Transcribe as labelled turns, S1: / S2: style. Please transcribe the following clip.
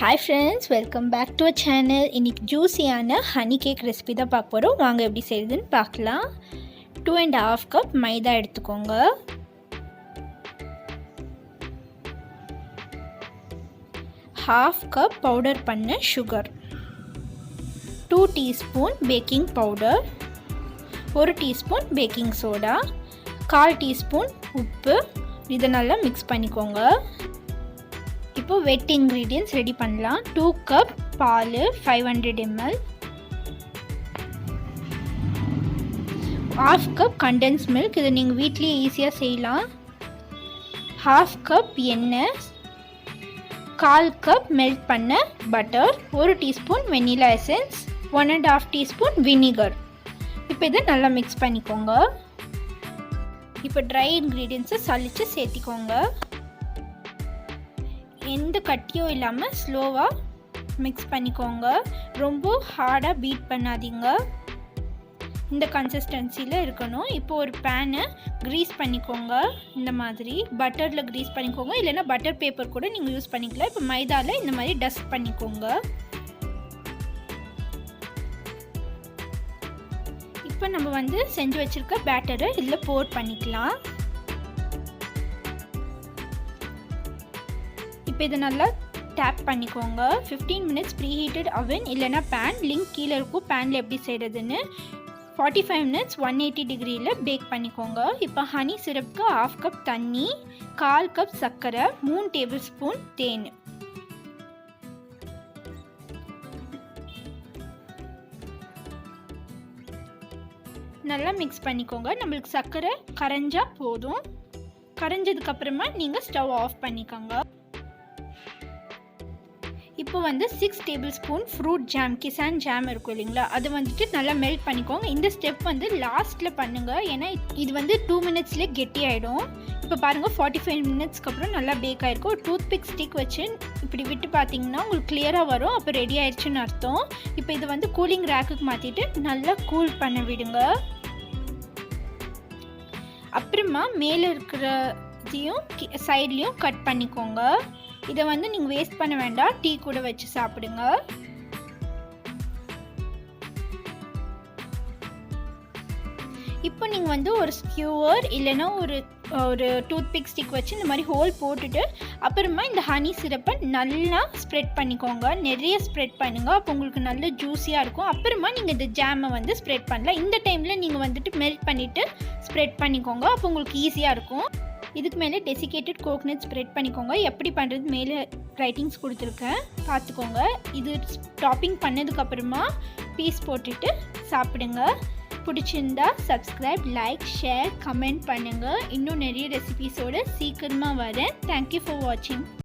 S1: Hi friends, welcome back to our channel. இன்னைக்கு ஜூஸியான honey cake recipe தான் பார்க்க போகிறோம். வாங்க எப்படி செய்யுதுன்னு பார்க்கலாம். 2.5 கப் மைதா எடுத்துக்கோங்க. ½ கப் பவுடர் பண்ண sugar, 2 teaspoon baking powder, 1 teaspoon baking soda, 1/4 teaspoon உப்பு. இதை நல்லா மிக்ஸ் பண்ணிக்கோங்க. இப்போ வெட் இன்க்ரீடியன்ட்ஸ் ரெடி பண்ணலாம். 2 கப் பால் 500 ml, ½ கப் கண்டென்ஸ் மில்க், இதை நீங்கள் வீட்லேயே ஈஸியாக செய்யலாம். ½ கப் எண்ணெய், 1/4 கப் மெல்ட் பண்ண butter, 1 teaspoon vanilla essence, 1.5 teaspoon vinegar. இப்போ இதை நல்லா மிக்ஸ் பண்ணிக்கோங்க. இப்போ ட்ரை இன்க்ரீடியன்ட்ஸை சலித்து சேர்த்திக்கோங்க. எந்த கட்டியும் இல்லாமல் ஸ்லோவாக மிக்ஸ் பண்ணிக்கோங்க. ரொம்ப ஹார்டாக பீட் பண்ணாதீங்க, இந்த கன்சிஸ்டன்சியில் இருக்கணும். இப்போ ஒரு பேனை க்ரீஸ் பண்ணிக்கோங்க. இந்த மாதிரி பட்டரில் க்ரீஸ் பண்ணிக்கோங்க, இல்லைன்னா பட்டர் பேப்பர் கூட நீங்கள் யூஸ் பண்ணிக்கலாம். இப்போ மைதாவில் இந்த மாதிரி டஸ்ட் பண்ணிக்கோங்க. இப்போ நம்ம செஞ்சு வச்சுருக்க பேட்டரை இதில் போர் பண்ணிக்கலாம். இப்போ இதை நல்லா டேப் பண்ணிக்கோங்க. 15 மினிட்ஸ் ப்ரீ ஹீட்டட் அவன் இல்லைனா பேன், லிங்க் கீழே இருக்கும் பேனில் எப்படி செய்கிறதுன்னு. 45 மினிட்ஸ் 180 டிகிரியில் பேக் பண்ணிக்கோங்க. இப்போ ஹனி சிரப்புக்கு ½ கப் தண்ணி, 1/4 கப் சர்க்கரை, 3 டேபிள் ஸ்பூன் தேன். நல்லா மிக்ஸ் பண்ணிக்கோங்க. நம்மளுக்கு சர்க்கரை கரைஞ்சா போதும். கரைஞ்சதுக்கப்புறமா நீங்கள் ஸ்டவ் ஆஃப் பண்ணிக்கோங்க. இப்போ 6 table spoon fruit jam, Kisan jam இருக்கும் இல்லைங்களா, அது நல்லா மெல்ட் பண்ணிக்கோங்க. இந்த ஸ்டெப் லாஸ்ட்டில் பண்ணுங்கள், ஏன்னா இது 2 மினிட்ஸ்லேயே கெட்டி ஆகிடும். இப்போ பாருங்கள், 45 மினிட்ஸ்க்கு அப்புறம் நல்லா பேக் ஆகிருக்கும். ஒரு டூத் பிக் ஸ்டிக் வச்சு இப்படி விட்டு பார்த்தீங்கன்னா உங்களுக்கு கிளியராக வரும். அப்போ ரெடி ஆயிடுச்சுன்னு அர்த்தம். இப்போ இது கூலிங் ரேக்குக்கு மாற்றிட்டு நல்லா கூல் பண்ண விடுங்க. அப்புறமா மேலே இருக்கிறதையும் சைட்லேயும் கட் பண்ணிக்கோங்க. இதை நீங்கள் வேஸ்ட் பண்ண வேண்டாம், டீ கூட வச்சு சாப்பிடுங்க. இப்போ நீங்கள் ஒரு ஸ்கியூவர் இல்லைன்னா ஒரு டூத் பிக் ஸ்டிக் வச்சு இந்த மாதிரி ஹோல் போட்டுட்டு அப்புறமா இந்த ஹனி சிரப்பை நல்லா ஸ்ப்ரெட் பண்ணிக்கோங்க. நிறைய ஸ்ப்ரெட் பண்ணுங்கள், அப்போ உங்களுக்கு நல்ல ஜூஸியாக இருக்கும். அப்புறமா நீங்கள் இந்த ஜாமை ஸ்ப்ரெட் பண்ணலாம். இந்த டைமில் நீங்கள் மெல்ட் பண்ணிவிட்டு ஸ்ப்ரெட் பண்ணிக்கோங்க, அப்போ உங்களுக்கு ஈஸியாக இருக்கும். இதுக்கு மேலே டெசிகேட்டட் கோகனட் ஸ்ப்ரெட் பண்ணிக்கோங்க. எப்படி பண்ணுறது மேலே ரைட்டிங்ஸ் கொடுத்துருக்கேன், பார்த்துக்கோங்க. இது டாப்பிங் பண்ணதுக்கப்புறமா பீஸ் போட்டுட்டு சாப்பிடுங்க. பிடிச்சிருந்தா சப்ஸ்கிரைப், லைக், ஷேர், கமெண்ட் பண்ணுங்கள். இன்னும் நிறைய ரெசிபீஸோடு சீக்கிரமாக வரேன். தேங்க்யூ ஃபார் வாட்சிங்.